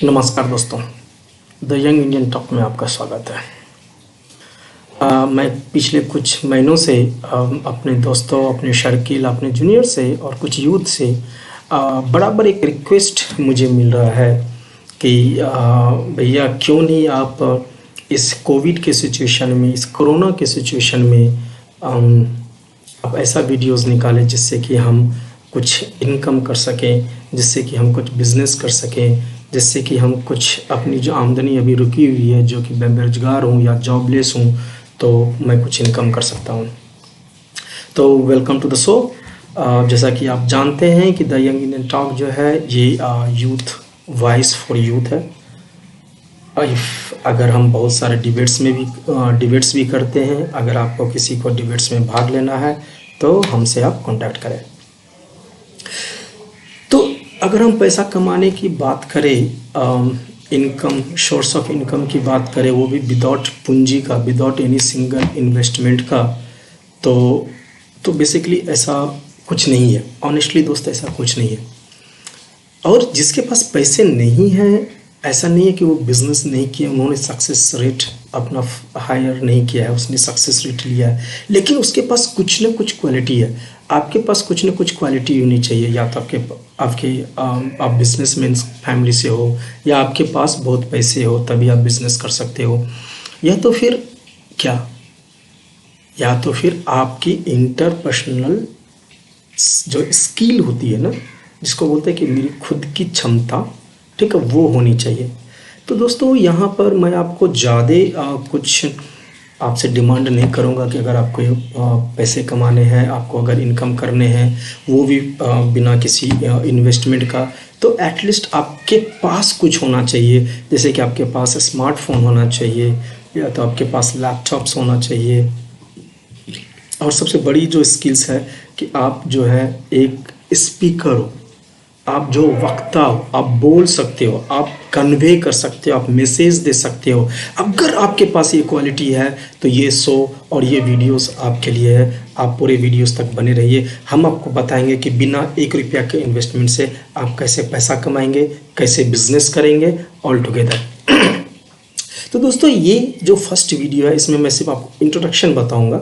नमस्कार दोस्तों, the young Indian talk में आपका स्वागत है। मैं पिछले कुछ महीनों से अपने दोस्तों, अपने सर्किल, अपने जूनियर से और कुछ यूथ से बराबर एक रिक्वेस्ट मुझे मिल रहा है कि भैया क्यों नहीं आप इस कोविड के सिचुएशन में, इस कोरोना के सिचुएशन में आप ऐसा वीडियोस निकालें जिससे कि हम कुछ इनकम कर सकें, जिससे कि हम कुछ बिज़नेस कर सकें, जिससे कि हम कुछ अपनी जो आमदनी अभी रुकी हुई है, जो कि मैं बेरोजगार हूँ या जॉबलेस हूँ, तो मैं कुछ इनकम कर सकता हूँ। तो वेलकम टू द शो। जैसा कि आप जानते हैं कि द यंग इंडियन टॉक जो है ये यूथ वॉइस फॉर यूथ है। अगर हम बहुत सारे डिबेट्स भी करते हैं, अगर आपको किसी को डिबेट्स में भाग लेना है तो हमसे आप कांटेक्ट करें। तो अगर हम पैसा कमाने की बात करें, इनकम, सोर्स ऑफ इनकम की बात करें, वो भी विदाउट पूंजी का, विदाउट एनी सिंगल इन्वेस्टमेंट का, तो बेसिकली ऐसा कुछ नहीं है। ऑनेस्टली दोस्त, ऐसा कुछ नहीं है। और जिसके पास पैसे नहीं हैं, ऐसा नहीं है कि वो बिज़नेस नहीं किया, उन्होंने सक्सेस रेट अपना हायर नहीं किया है, उसने सक्सेस रेट लिया है, लेकिन उसके पास कुछ ना कुछ क्वालिटी है। आपके पास कुछ ना कुछ क्वालिटी होनी चाहिए। या तो आप बिजनेसमैन फैमिली से हो, या आपके पास बहुत पैसे हो तभी आप बिज़नेस कर सकते हो, या तो फिर क्या, या तो फिर आपकी इंटरपर्सनल जो स्किल होती है ना, जिसको बोलते हैं कि मेरी खुद की क्षमता, ठीक है, वो होनी चाहिए। तो दोस्तों, यहाँ पर मैं आपको ज़्यादा कुछ आपसे डिमांड नहीं करूँगा कि अगर आपको पैसे कमाने हैं, आपको अगर इनकम करने हैं, वो भी बिना किसी इन्वेस्टमेंट का, तो एटलीस्ट आपके पास कुछ होना चाहिए। जैसे कि आपके पास स्मार्टफोन होना चाहिए, या तो आपके पास लैपटॉप्स होना चाहिए। और सबसे बड़ी जो स्किल्स है कि आप जो है एक स्पीकर हो, आप जो वक्ता हो, आप बोल सकते हो, आप कन्वे कर सकते हो, आप मैसेज दे सकते हो। अगर आपके पास ये क्वालिटी है तो ये शो और ये वीडियोस आपके लिए है। आप पूरे वीडियोस तक बने रहिए। हम आपको बताएंगे कि बिना ₹1 के इन्वेस्टमेंट से आप कैसे पैसा कमाएंगे, कैसे बिजनेस करेंगे ऑल टुगेदर। तो दोस्तों, ये जो फर्स्ट वीडियो है, इसमें मैं सिर्फ आपको इंट्रोडक्शन बताऊँगा।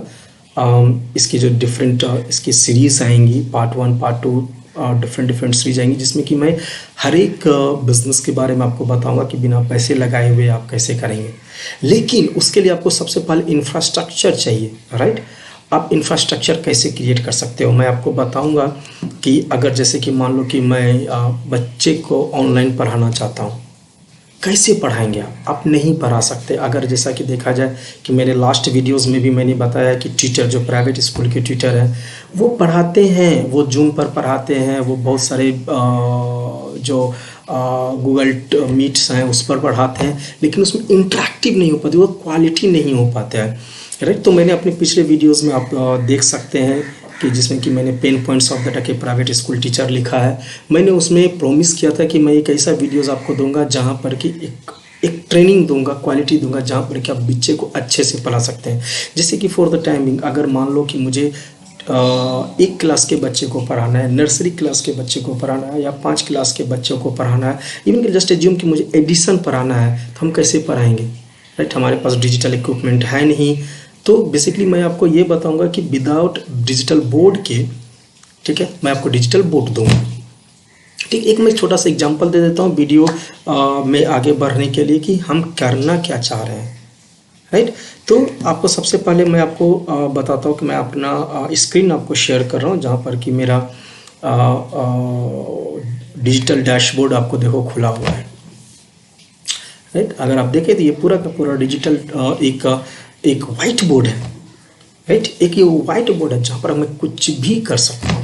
इसकी जो डिफरेंट इसकी सीरीज़ आएंगी, पार्ट 1, पार्ट 2, डिफरेंट सीरीज आएंगी, जिसमें कि मैं हर एक बिज़नेस के बारे में आपको बताऊंगा कि बिना पैसे लगाए हुए आप कैसे करेंगे। लेकिन उसके लिए आपको सबसे पहले इंफ्रास्ट्रक्चर चाहिए, राइट। आप इंफ्रास्ट्रक्चर कैसे क्रिएट कर सकते हो, मैं आपको बताऊंगा कि अगर जैसे कि मान लो कि मैं बच्चे को ऑनलाइन पढ़ाना चाहता हूँ, कैसे पढ़ाएंगे आप नहीं पढ़ा सकते। अगर जैसा कि देखा जाए कि मेरे लास्ट वीडियोस में भी मैंने बताया कि टीचर जो प्राइवेट स्कूल के टीचर हैं, वो पढ़ाते हैं, वो जूम पर पढ़ाते हैं, वो बहुत सारे जो गूगल मीट्स हैं उस पर पढ़ाते हैं, लेकिन उसमें इंटरेक्टिव नहीं हो पाती, वो क्वालिटी नहीं हो पाता है, राइट। तो मैंने अपने पिछले वीडियोज़ में आप देख सकते हैं कि जिसमें कि मैंने pen points of the day के प्राइवेट स्कूल टीचर लिखा है। मैंने उसमें प्रॉमिस किया था कि मैं एक ऐसा वीडियोस आपको दूंगा जहां पर कि एक ट्रेनिंग दूंगा, क्वालिटी दूंगा, जहां पर कि आप बच्चे को अच्छे से पढ़ा सकते हैं। जैसे कि फॉर द टाइमिंग, अगर मान लो कि मुझे 1 क्लास के बच्चे को पढ़ाना है, नर्सरी क्लास के बच्चे को पढ़ाना है, या 5 क्लास के बच्चों को पढ़ाना है, इवन कि जस्ट एज्यूम कि मुझे एडिशन पढ़ाना है, तो हम कैसे पढ़ाएंगे, राइट। हमारे पास डिजिटल इक्विपमेंट है नहीं। तो बेसिकली मैं आपको ये बताऊंगा कि विदाउट डिजिटल बोर्ड के, ठीक है, मैं आपको डिजिटल बोर्ड दूंगा, ठीक। एक मैं छोटा सा एग्जांपल दे देता हूँ वीडियो में आगे बढ़ने के लिए कि हम करना क्या चाह रहे हैं, राइट। तो आपको सबसे पहले मैं आपको बताता हूँ कि मैं अपना स्क्रीन आपको शेयर कर रहा हूँ, जहाँ पर कि मेरा डिजिटल डैशबोर्ड आपको देखो खुला हुआ है, राइट। अगर आप देखें तो ये पूरा का पूरा डिजिटल एक वाइट बोर्ड है, राइट। एक ये वाइट बोर्ड है जहाँ पर मैं कुछ भी कर सकता हूँ,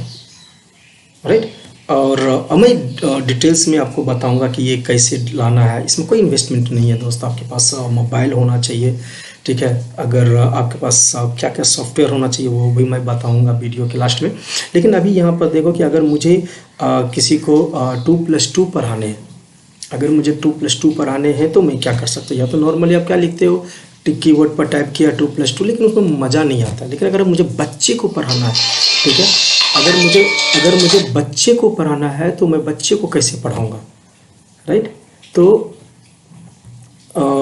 राइट। और मैं डिटेल्स में आपको बताऊंगा कि ये कैसे लाना है। इसमें कोई इन्वेस्टमेंट नहीं है दोस्त, आपके पास मोबाइल होना चाहिए, ठीक है। अगर आपके पास क्या क्या सॉफ्टवेयर होना चाहिए वो भी मैं बताऊंगा वीडियो के लास्ट में। लेकिन अभी यहाँ पर देखो कि अगर मुझे किसी को 2+2 पढ़ाने हैं, अगर मुझे 2+2 पढ़ाने हैं तो मैं क्या कर सकता हूँ। या तो नॉर्मली आप क्या लिखते हो, कीबोर्ड पर टाइप किया 2+2, लेकिन उसमें मज़ा नहीं आता। लेकिन अगर मुझे बच्चे को पढ़ाना है, ठीक है, अगर मुझे बच्चे को पढ़ाना है तो मैं बच्चे को कैसे पढ़ाऊँगा, राइट। तो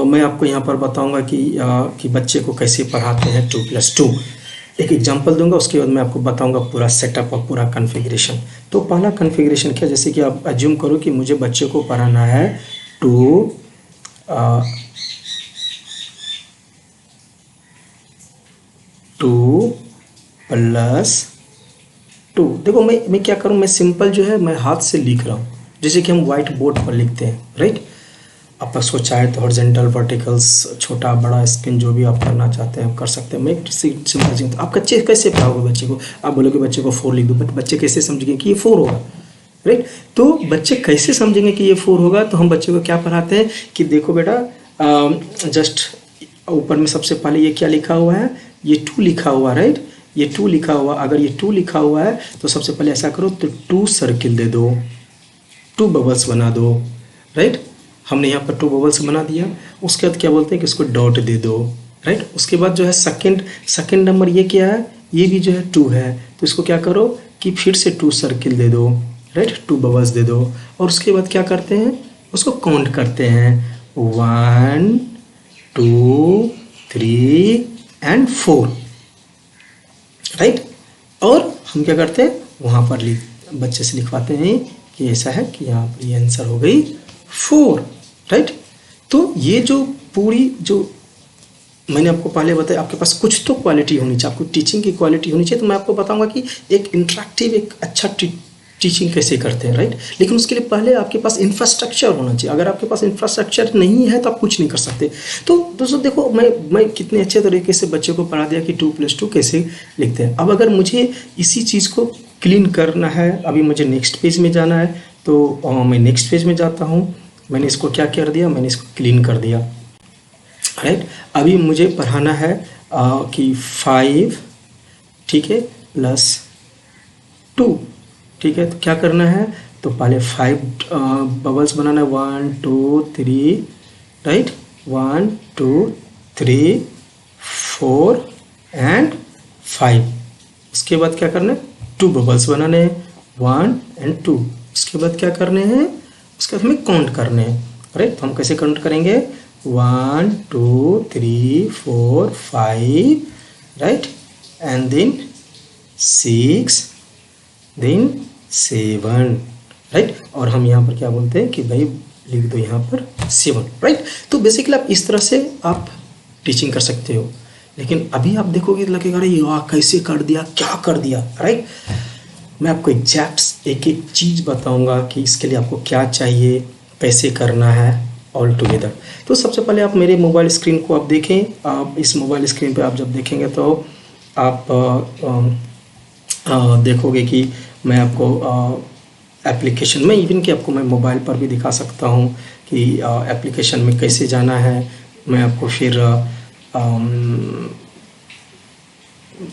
मैं आपको यहाँ पर बताऊंगा कि बच्चे को कैसे पढ़ाते हैं 2+2। एक एग्जांपल दूंगा, उसके बाद मैं आपको बताऊंगा पूरा सेटअप और पूरा कॉन्फ़िगरेशन। तो पहला कॉन्फ़िगरेशन क्या, जैसे कि आप अज्यूम करो कि मुझे बच्चे को पढ़ाना है 2+2। देखो मैं क्या करूँ, मैं सिंपल जो है मैं हाथ से लिख रहा हूँ, जैसे कि हम व्हाइट बोर्ड पर लिखते हैं, राइट। आप उसको चाहे तो हॉरिजॉन्टल वर्टिकल्स छोटा बड़ा स्क्रीन जो भी आप करना चाहते हैं आप कर सकते हैं। मैं सिंपल सिंपल आप बच्चे कैसे पढ़ाओगे बच्चे को, आप बोलोगे बच्चे को 4 लिख दो, बट बच्चे कैसे समझेंगे कि ये 4 होगा, राइट। तो बच्चे कैसे समझेंगे कि ये 4 होगा, तो हम बच्चे को क्या पढ़ाते हैं कि देखो बेटा, जस्ट ऊपर में सबसे पहले ये क्या लिखा हुआ है, ये 2 लिखा हुआ, राइट। ये 2 लिखा हुआ, अगर ये 2 लिखा हुआ है तो सबसे पहले ऐसा करो तो 2 सर्किल दे दो, 2 बबल्स बना दो, राइट। हमने यहाँ पर 2 बबल्स बना दिया। उसके बाद क्या बोलते हैं कि इसको डॉट दे दो, राइट। उसके बाद जो है सेकंड नंबर ये क्या है, ये भी जो है 2 है, तो इसको क्या करो कि फिर से 2 सर्किल दे दो, राइट, 2 बबल्स दे दो। और उसके बाद क्या करते हैं, उसको काउंट करते हैं 1 2 3 एंड 4, राइट। और हम क्या करते हैं वहाँ पर बच्चे से लिखवाते हैं कि ऐसा है कि यहाँ पर ये आंसर हो गई 4, राइट। तो ये जो पूरी जो मैंने आपको पहले बताया, आपके पास कुछ तो क्वालिटी होनी चाहिए, आपको टीचिंग की क्वालिटी होनी चाहिए। तो मैं आपको बताऊंगा कि एक इंटरेक्टिव एक अच्छा टीचिंग कैसे करते हैं, राइट। लेकिन उसके लिए पहले आपके पास इंफ्रास्ट्रक्चर होना चाहिए। अगर आपके पास इंफ्रास्ट्रक्चर नहीं है तो आप कुछ नहीं कर सकते। तो दोस्तों देखो, मैं कितने अच्छे तरीके से बच्चे को पढ़ा दिया कि 2+2 कैसे लिखते हैं। अब अगर मुझे इसी चीज़ को क्लीन करना है, अभी मुझे नेक्स्ट पेज में जाना है, तो मैं नेक्स्ट पेज में जाता हूँ। मैंने इसको क्या कर दिया, मैंने इसको क्लीन कर दिया, राइट। अभी मुझे पढ़ाना है कि 5, ठीक है, +2, ठीक है। तो क्या करना है, तो पहले 5 बबल्स बनाना है, 1 2 3, राइट, 1 2 3 4 एंड 5। उसके बाद क्या करना है, 2 बबल्स बनाने हैं, 1 एंड 2। उसके बाद क्या करने हैं, उसके बाद हमें काउंट करने हैं, राइट। तो हम कैसे काउंट करेंगे, 1 2 3 4 5, right, and then 6 then 7, right. और हम यहाँ पर क्या बोलते हैं कि भाई लिख दो यहाँ पर 7, राइट। तो बेसिकली आप इस तरह से आप टीचिंग कर सकते हो। लेकिन अभी आप देखोगे तो लगेगा अरे वाह कैसे कर दिया, क्या कर दिया, राइट। मैं आपको एग्जैक्ट एक एक चीज़ बताऊंगा कि इसके लिए आपको क्या चाहिए, कैसे करना है ऑल टुगेदर। तो सबसे पहले आप मेरे मोबाइल स्क्रीन को आप देखें। आप इस मोबाइल स्क्रीन पे आप जब देखेंगे तो आप देखोगे कि मैं आपको एप्लीकेशन में इवन कि आपको मैं मोबाइल पर भी दिखा सकता हूँ कि एप्लीकेशन में कैसे जाना है। मैं आपको फिर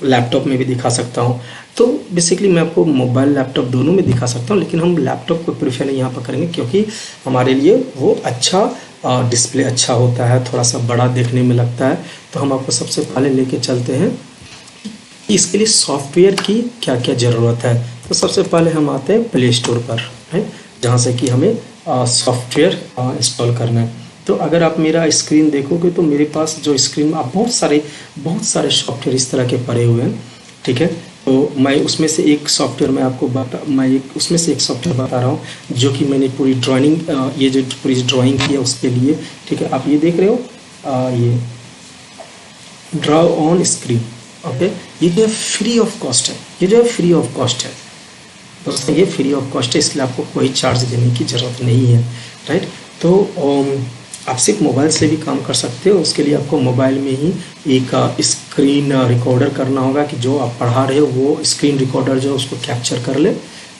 लैपटॉप में भी दिखा सकता हूँ। तो बेसिकली मैं आपको मोबाइल लैपटॉप दोनों में दिखा सकता हूँ, लेकिन हम लैपटॉप को प्रेफर यहाँ पर करेंगे क्योंकि हमारे लिए वो अच्छा डिस्प्ले अच्छा होता है, थोड़ा सा बड़ा देखने में लगता है। तो हम आपको सबसे पहले लेके चलते हैं इसके लिए सॉफ्टवेयर की क्या क्या ज़रूरत है। तो सबसे पहले हम आते हैं प्ले स्टोर पर, है जहाँ से कि हमें सॉफ्टवेयर इंस्टॉल करना है। तो अगर आप मेरा स्क्रीन देखोगे तो मेरे पास जो स्क्रीन में आप बहुत सारे सॉफ्टवेयर इस तरह के पड़े हुए हैं, ठीक है। तो मैं उसमें से एक सॉफ्टवेयर उसमें से एक सॉफ्टवेयर बता रहा हूँ जो कि मैंने पूरी ड्राइंग ये जो पूरी ड्राइंग की है उसके लिए, ठीक है। आप ये देख रहे हो ये ड्रॉ ऑन स्क्रीन, ओके। ये जो है फ्री ऑफ कॉस्ट है, ये जो है फ्री ऑफ कॉस्ट है दोस्तों, ये फ्री ऑफ कॉस्ट है, इसलिए आपको कोई चार्ज देने की ज़रूरत नहीं है, राइट। तो आप सिर्फ मोबाइल से भी काम कर सकते हो। उसके लिए आपको मोबाइल में ही एक स्क्रीन रिकॉर्डर करना होगा कि जो आप पढ़ा रहे हो वो स्क्रीन रिकॉर्डर जो उसको कैप्चर कर ले,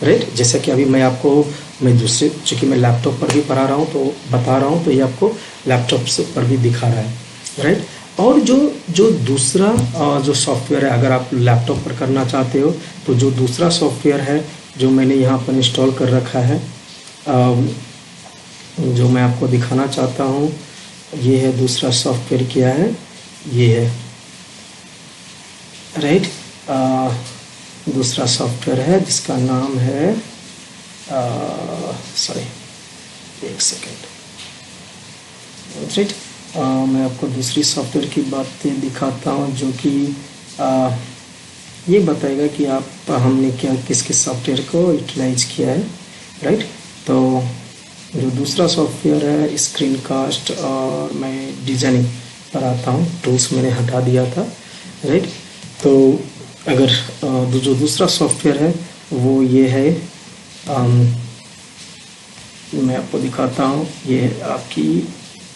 राइट। जैसा कि अभी मैं दूसरे चूँकि मैं लैपटॉप पर भी पढ़ा रहा हूँ तो बता रहा हूँ, तो ये आपको लैपटॉप पर भी दिखा रहा है, राइट। और जो दूसरा जो सॉफ्टवेयर है, अगर आप लैपटॉप पर करना चाहते हो तो जो दूसरा सॉफ्टवेयर है जो मैंने यहाँ पर इंस्टॉल कर रखा है, जो मैं आपको दिखाना चाहता हूँ, ये है दूसरा सॉफ्टवेयर। क्या है, ये है, राइट। दूसरा सॉफ्टवेयर है जिसका नाम है सॉरी एक सेकेंड, राइट। मैं आपको दूसरी सॉफ्टवेयर की बातें दिखाता हूँ जो कि ये बताएगा कि आप हमने क्या किस किस सॉफ्टवेयर को यूटिलाइज किया है। राइट। तो जो दूसरा सॉफ्टवेयर है स्क्रीन कास्ट, और मैं डिज़ाइनिंग पर आता हूँ, टूल्स मैंने हटा दिया था। राइट। तो अगर जो दूसरा सॉफ्टवेयर है वो ये है, मैं आपको दिखाता हूँ। ये आपकी,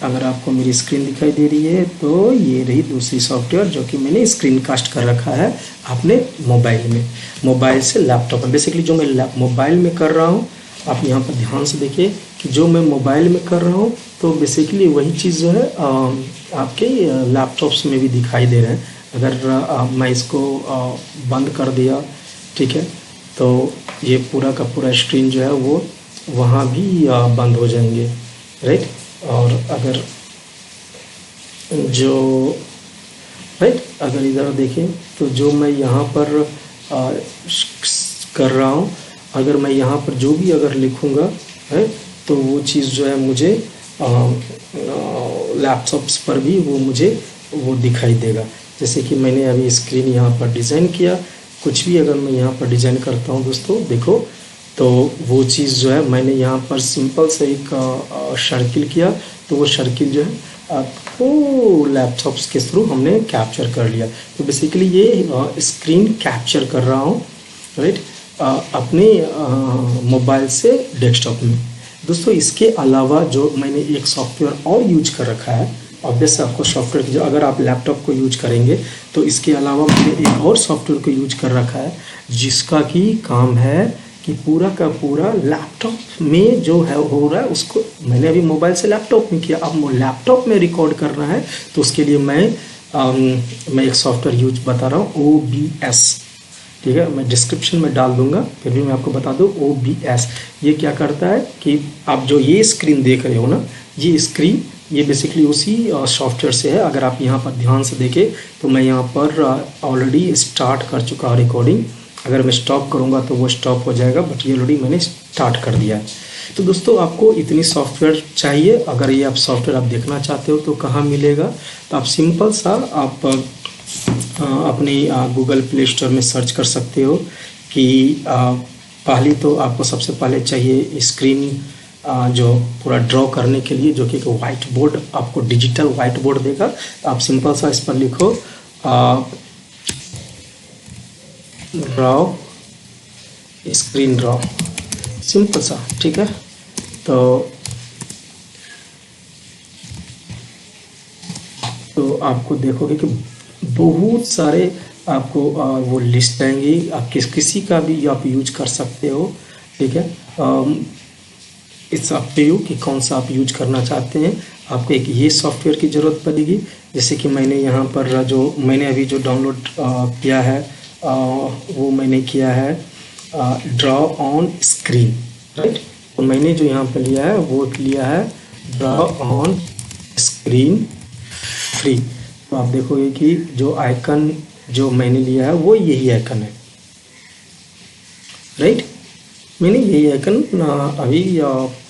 अगर आपको मेरी स्क्रीन दिखाई दे रही है तो ये रही दूसरी सॉफ्टवेयर जो कि मैंने स्क्रीन कास्ट कर रखा है अपने मोबाइल में, मोबाइल से लैपटॉप में। बेसिकली जो मैं मोबाइल में कर रहा हूँ, आप यहाँ पर ध्यान से देखिए कि जो मैं मोबाइल में कर रहा हूँ तो बेसिकली वही चीज़ जो है आपके लैपटॉप्स में भी दिखाई दे रहे हैं। अगर मैं इसको बंद कर दिया, ठीक है, तो ये पूरा का पूरा स्क्रीन जो है वो वहाँ भी बंद हो जाएंगे। राइट। और अगर जो अगर इधर देखें तो जो मैं यहाँ पर कर रहा हूँ, अगर मैं यहाँ पर जो भी अगर लिखूँगा है तो वो चीज़ जो है मुझे लैपटॉप्स पर भी वो दिखाई देगा। जैसे कि मैंने अभी स्क्रीन यहाँ पर डिज़ाइन किया, कुछ भी अगर मैं यहाँ पर डिज़ाइन करता हूँ दोस्तों, देखो तो वो चीज़ जो है मैंने यहाँ पर सिंपल से एक सर्किल किया, तो वो सर्किल जो है आपको लैपटॉप्स के थ्रू हमने कैप्चर कर लिया। तो बेसिकली ये स्क्रीन कैप्चर कर रहा हूँ, राइट, अपने मोबाइल से डेस्कटॉप में। दोस्तों इसके अलावा जो मैंने एक सॉफ्टवेयर और यूज कर रखा है, ऑब्वियस आपको सॉफ्टवेयर की जो अगर आप लैपटॉप को यूज करेंगे तो इसके अलावा मैंने एक और सॉफ्टवेयर को यूज कर रखा है जिसका कि काम है कि पूरा का पूरा लैपटॉप में जो है हो रहा है उसको मैंने अभी मोबाइल से लैपटॉप में किया, अब लैपटॉप में रिकॉर्ड करना है तो उसके लिए मैं एक सॉफ्टवेयर यूज बता रहा हूँ, OBS। ठीक है, मैं डिस्क्रिप्शन में डाल दूंगा, फिर भी मैं आपको बता दूं OBS ये क्या करता है कि आप जो ये स्क्रीन देख रहे हो ना, ये स्क्रीन ये बेसिकली उसी सॉफ्टवेयर से है। अगर आप यहाँ पर ध्यान से देखें तो मैं यहाँ पर ऑलरेडी स्टार्ट कर चुका हूँ रिकॉर्डिंग। अगर मैं स्टॉप करूँगा तो वो स्टॉप हो जाएगा, बट ये ऑलरेडी मैंने स्टार्ट कर दिया है। तो दोस्तों आपको इतनी सॉफ्टवेयर चाहिए। अगर ये आप सॉफ्टवेयर आप देखना चाहते हो तो कहाँ मिलेगा, तो आप सिंपल सा आप अपने गूगल प्ले स्टोर में सर्च कर सकते हो कि पहली तो आपको सबसे पहले चाहिए स्क्रीन जो पूरा ड्रॉ करने के लिए, जो कि एक वाइट बोर्ड आपको डिजिटल वाइट बोर्ड देगा। आप सिंपल सा इस पर लिखो ड्रॉ, स्क्रीन ड्रॉ, सिंपल सा, ठीक है। तो आपको देखोगे कि बहुत सारे आपको वो लिस्ट आएंगी, आप किसी का भी आप यूज कर सकते हो, ठीक है। इट्स अप टू यू कि कौन सा आप यूज करना चाहते हैं। आपको एक ये सॉफ्टवेयर की ज़रूरत पड़ेगी, जैसे कि मैंने यहाँ पर जो मैंने अभी जो डाउनलोड किया है वो मैंने किया है ड्रॉ ऑन स्क्रीन, राइट। तो मैंने जो यहाँ पर लिया है वो लिया है ड्रॉ ऑन स्क्रीन फ्री। तो आप देखोगे कि जो आइकन जो मैंने लिया है वो यही आइकन है, राइट। मैंने यही आइकन अभी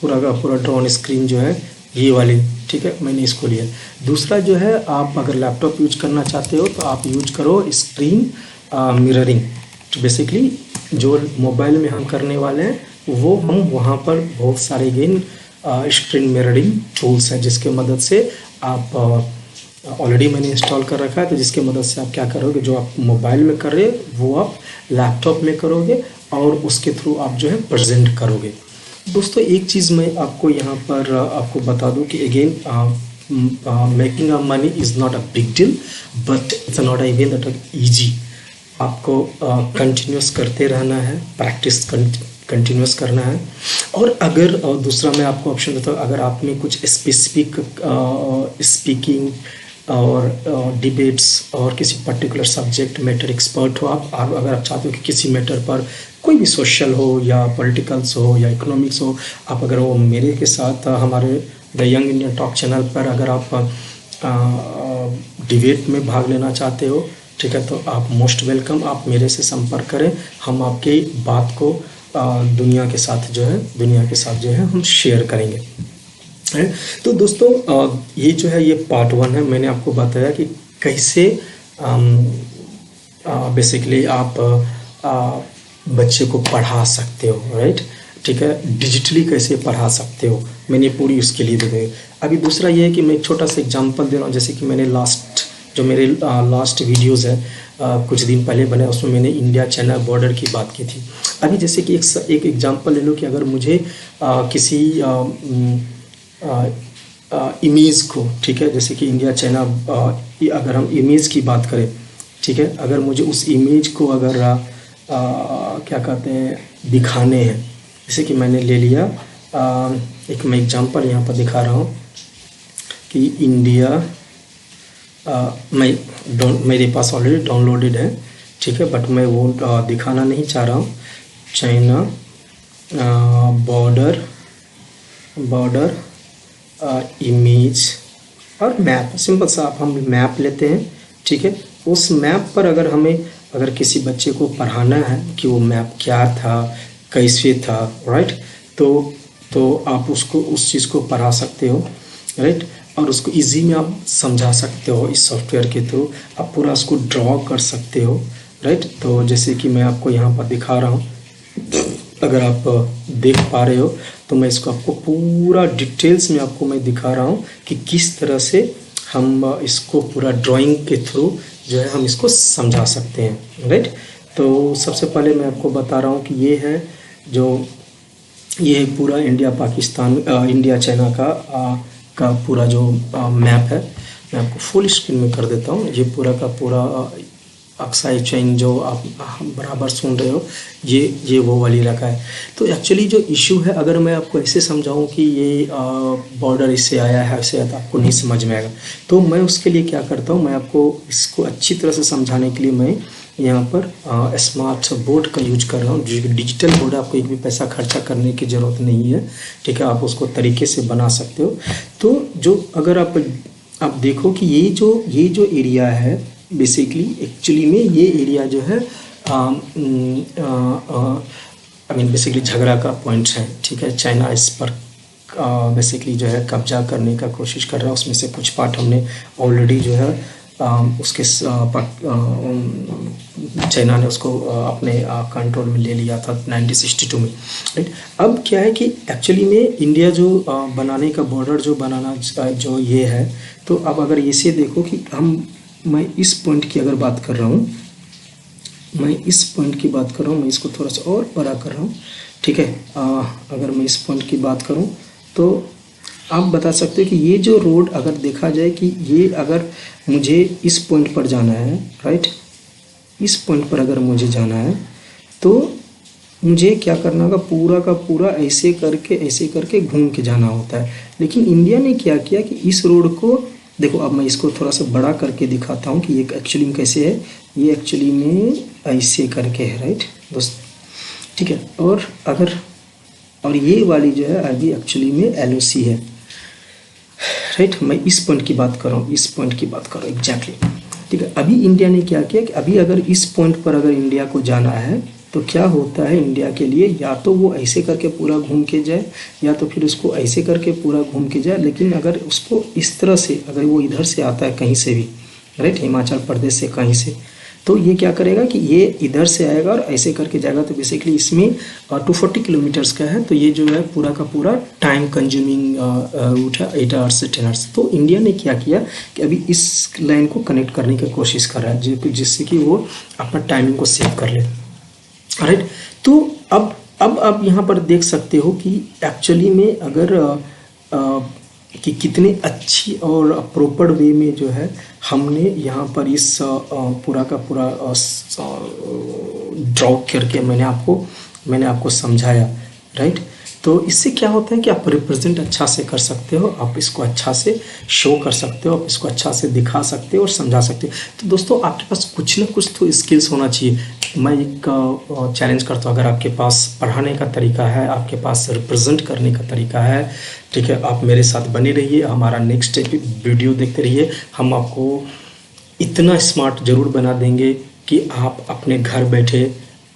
पूरा का पूरा ड्रॉ ऑन स्क्रीन जो है ये वाली, ठीक है, मैंने इसको लिया। दूसरा जो है आप अगर लैपटॉप यूज करना चाहते हो तो आप यूज करो स्क्रीन मिररिंग। तो बेसिकली जो मोबाइल में हम करने वाले हैं वो हम वहाँ पर बहुत सारे गेन स्क्रीन मिररिंग टूल्स हैं जिसके मदद से आप ऑलरेडी मैंने इंस्टॉल कर रखा है, तो जिसके मदद से आप क्या करोगे, जो आप मोबाइल में कर रहे हो वो आप लैपटॉप में करोगे और उसके थ्रू आप जो है प्रेजेंट करोगे। दोस्तों एक चीज़ मैं आपको यहाँ पर आपको बता दूँ कि again making a money is not a big deal, but it's not even that easy. आपको कंटिन्यूस करते रहना है, प्रैक्टिस कंटिन्यूस करना है। और अगर दूसरा मैं आपको ऑप्शन देता हूँ, अगर आप में कुछ स्पेसिफिक स्पीकिंग और डिबेट्स और किसी पर्टिकुलर सब्जेक्ट मैटर एक्सपर्ट हो आप, अगर आप चाहते हो कि किसी मैटर पर कोई भी सोशल हो या पॉलिटिकल्स हो या इकोनॉमिक्स हो, आप अगर वो मेरे के साथ हमारे the young Indian talk channel पर अगर आप डिबेट में भाग लेना चाहते हो, ठीक है, तो आप मोस्ट वेलकम, आप मेरे से संपर्क करें। हम आपकी बात को दुनिया के साथ जो है हम शेयर करेंगे। है। तो दोस्तों ये जो है ये पार्ट 1 है। मैंने आपको बताया कि कैसे बेसिकली आप बच्चे को पढ़ा सकते हो, राइट। ठीक है, डिजिटली कैसे पढ़ा सकते हो, मैंने पूरी उसके लिए दे दी। अभी दूसरा ये है कि मैं एक छोटा सा एग्जांपल दे रहा हूँ। जैसे कि मैंने जो मेरे लास्ट वीडियोस है कुछ दिन पहले बने, उसमें मैंने इंडिया चाइना बॉर्डर की बात की थी। अभी जैसे कि एक एग्जांपल ले लो कि अगर मुझे किसी इमेज को, ठीक है, जैसे कि इंडिया चाइना अगर हम इमेज की बात करें, ठीक है, अगर मुझे उस इमेज को अगर क्या कहते हैं दिखाने हैं, जैसे कि मैंने ले लिया एक मैं एग्जांपल यहाँ पर दिखा रहा हूँ कि इंडिया मेरे पास ऑलरेडी डाउनलोडेड है, ठीक है, बट मैं वो दिखाना नहीं चाह रहा हूँ। चाइना बॉर्डर इमेज और मैप, सिंपल सा आप हम मैप लेते हैं, ठीक है। उस मैप पर अगर किसी बच्चे को पढ़ाना है कि वो मैप क्या था, कैसे था, राइट, तो आप उसको उस चीज़ को पढ़ा सकते हो, राइट, और उसको इजी में आप समझा सकते हो। इस सॉफ्टवेयर के थ्रू आप पूरा उसको ड्रॉ कर सकते हो, राइट। तो जैसे कि मैं आपको यहाँ पर दिखा रहा हूँ, अगर आप देख पा रहे हो तो मैं इसको आपको पूरा डिटेल्स में आपको मैं दिखा रहा हूँ कि किस तरह से हम इसको पूरा ड्राइंग के थ्रू जो है हम इसको समझा सकते हैं, राइट। तो सबसे पहले मैं आपको बता रहा हूँ कि ये पूरा इंडिया चाइना का पूरा जो मैप है। मैं आपको फुल स्क्रीन में कर देता हूँ। ये पूरा का पूरा अक्साई चेन जो आप बराबर सुन रहे हो, ये वो वाली रखा है। तो एक्चुअली जो इशू है, अगर मैं आपको ऐसे समझाऊं कि ये बॉर्डर इससे आया है ऐसे, तो आपको नहीं समझ में आएगा। तो मैं उसके लिए क्या करता हूं, मैं आपको इसको अच्छी तरह से समझाने के लिए मैं यहाँ पर स्मार्ट बोर्ड का यूज कर रहा हूँ। जो डिजिटल बोर्ड है, आपको एक भी पैसा खर्चा करने की ज़रूरत नहीं है, ठीक है, आप उसको तरीके से बना सकते हो। तो जो अगर आप देखो कि ये जो एरिया है, बेसिकली एक्चुअली में ये एरिया जो है बेसिकली झगड़ा का पॉइंट है, ठीक है। चाइना इस पर बेसिकली जो है कब्जा करने का कोशिश कर रहा है। उसमें से कुछ पार्ट हमने ऑलरेडी जो है उसके चाइना ने उसको अपने कंट्रोल में ले लिया था 1962 में, राइट। अब क्या है कि एक्चुअली में इंडिया जो बनाने का बॉर्डर जो बनाना जो ये है, तो अब अगर इसे देखो कि मैं इस पॉइंट की अगर बात कर रहा हूँ, मैं इसको थोड़ा सा और बड़ा कर रहा हूँ, ठीक है। अगर मैं इस पॉइंट की बात करूँ तो आप बता सकते हो कि ये जो रोड अगर देखा जाए कि ये अगर मुझे इस पॉइंट पर जाना है, राइट, इस पॉइंट पर अगर मुझे जाना है तो मुझे क्या करना होगा, पूरा का पूरा ऐसे करके घूम के जाना होता है। लेकिन इंडिया ने क्या किया कि इस रोड को देखो, अब मैं इसको थोड़ा सा बड़ा करके दिखाता हूँ कि ये एक्चुअली में कैसे है। ये एक्चुअली में ऐसे करके है, राइट दोस्त, ठीक है। और ये वाली जो है अभी एक्चुअली में LOC है, राइट। मैं इस पॉइंट की बात कर रहा हूँ, एग्जैक्टली, ठीक है। अभी इंडिया ने क्या किया कि अभी अगर इस पॉइंट पर अगर इंडिया को जाना है तो क्या होता है इंडिया के लिए, या तो वो ऐसे करके पूरा घूम के जाए, या तो फिर उसको ऐसे करके पूरा घूम के जाए। लेकिन अगर उसको इस तरह से अगर वो इधर से आता है कहीं से भी, राइट, हिमाचल प्रदेश से कहीं से, तो ये क्या करेगा कि ये इधर से आएगा और ऐसे करके जाएगा। तो बेसिकली इसमें 240 किलोमीटर्स का है। तो ये जो है पूरा का पूरा टाइम कंज्यूमिंग रूट है, 8 आवर्स से 10 आवर्स। तो इंडिया ने क्या किया कि अभी इस लाइन को कनेक्ट करने की कोशिश कर रहा है, जिससे कि वो अपना टाइमिंग को सेव कर ले, राइट। तो अब आप यहाँ पर देख सकते हो कि एक्चुअली में अगर कि कितने अच्छी और प्रॉपर वे में जो है हमने यहाँ पर इस पूरा का पूरा ड्रॉ करके मैंने आपको समझाया, राइट। तो इससे क्या होता है कि आप रिप्रेजेंट अच्छा से कर सकते हो, आप इसको अच्छा से शो कर सकते हो, आप इसको अच्छा से दिखा सकते हो और समझा सकते हो। तो दोस्तों आपके पास कुछ ना कुछ तो स्किल्स होना चाहिए। मैं एक चैलेंज करता हूँ, अगर आपके पास पढ़ाने का तरीका है, आपके पास रिप्रेजेंट करने का तरीका है, ठीक है, आप मेरे साथ बने रहिए, हमारा नेक्स्ट वीडियो देखते रहिए। हम आपको इतना स्मार्ट ज़रूर बना देंगे कि आप अपने घर बैठे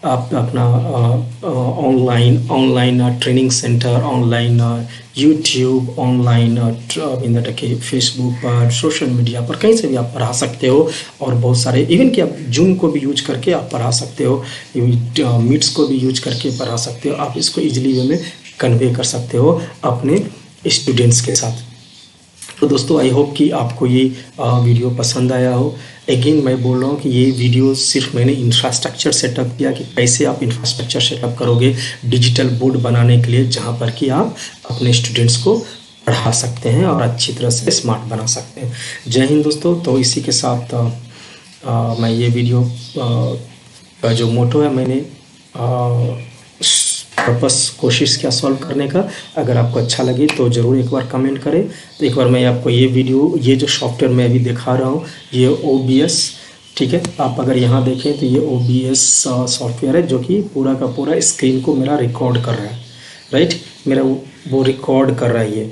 आप अपना online training centre, online YouTube, online in that कि फेसबुक पर, सोशल मीडिया पर, कहीं से भी आप पढ़ा सकते हो। और बहुत सारे इवन कि आप जूम को भी यूज करके आप पढ़ा सकते हो, मीट्स को भी यूज करके पढ़ा सकते हो। आप इसको इजीली वे में कन्वे कर सकते हो अपने स्टूडेंट्स के साथ। तो दोस्तों आई होप कि आपको ये वीडियो पसंद आया हो। अगेन मैं बोल रहा हूँ कि ये वीडियो सिर्फ मैंने इंफ्रास्ट्रक्चर सेटअप किया कि कैसे आप इंफ्रास्ट्रक्चर सेटअप करोगे डिजिटल बोर्ड बनाने के लिए, जहाँ पर कि आप अपने स्टूडेंट्स को पढ़ा सकते हैं और अच्छी तरह से स्मार्ट बना सकते हैं। जय हिंद दोस्तों। तो इसी के साथ मैं ये वीडियो का जो मोटो है, मैंने पर्पस कोशिश किया सॉल्व करने का। अगर आपको अच्छा लगे तो ज़रूर एक बार कमेंट करें। तो एक बार मैं आपको ये वीडियो, ये जो सॉफ्टवेयर मैं अभी दिखा रहा हूँ, ये OBS, ठीक है। आप अगर यहाँ देखें तो ये OBS सॉफ्टवेयर है जो कि पूरा का पूरा स्क्रीन को मेरा रिकॉर्ड कर रहा है, राइट। मेरा वो रिकॉर्ड कर रहा है ये,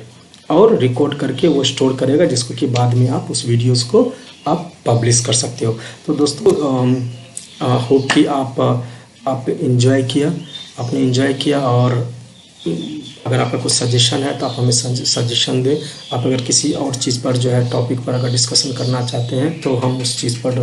और रिकॉर्ड करके वो स्टोर करेगा, जिसको कि बाद में आप उस वीडियोज़ को आप पब्लिश कर सकते हो। तो दोस्तों होप कि आप इन्जॉय किया, आपने इन्जॉय किया। और अगर आपका कुछ सजेशन है तो आप हमें सजेशन दें। आप अगर किसी और चीज़ पर जो है टॉपिक पर अगर डिस्कशन करना चाहते हैं तो हम उस चीज़ पर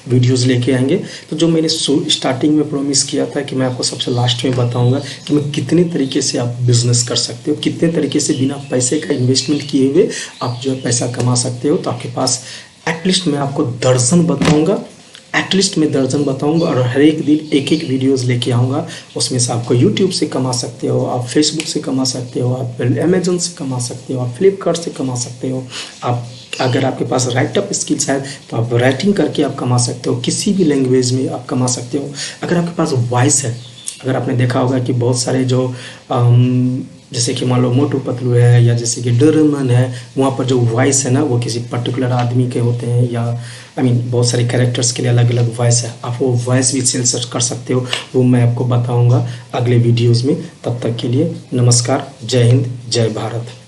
वीडियोस लेके आएंगे। तो जो मैंने स्टार्टिंग में प्रॉमिस किया था कि मैं आपको सबसे लास्ट में बताऊंगा कि मैं कितने तरीके से आप बिजनेस कर सकते हो, कितने तरीके से बिना पैसे का इन्वेस्टमेंट किए हुए आप जो है पैसा कमा सकते हो। तो आपके पास एटलीस्ट मैं आपको दर्जन बताऊँगा, एटलीस्ट मैं दर्जन बताऊंगा, और हर एक दिन एक एक वीडियोस लेके आऊँगा। उसमें से आपको यूट्यूब से कमा सकते हो, आप फेसबुक से कमा सकते हो, आप अमेजोन से कमा सकते हो, आप फ्लिपकार्ट से कमा सकते हो। आप अगर आपके पास राइटअप स्किल्स है तो आप राइटिंग करके आप कमा सकते हो, किसी भी लैंग्वेज में आप कमा सकते हो। अगर आपके पास वॉइस है, अगर आपने देखा होगा कि बहुत सारे जो जैसे कि मान लो मोटू पतलू है, या जैसे कि डोरेमोन है, वहाँ पर जो वॉइस है ना वो किसी पर्टिकुलर आदमी के होते हैं, या बहुत सारे कैरेक्टर्स के लिए अलग अलग वॉइस है। आप वो वॉइस भी सेल कर सकते हो, वो मैं आपको बताऊंगा अगले वीडियोज़ में। तब तक के लिए नमस्कार, जय हिंद, जय भारत।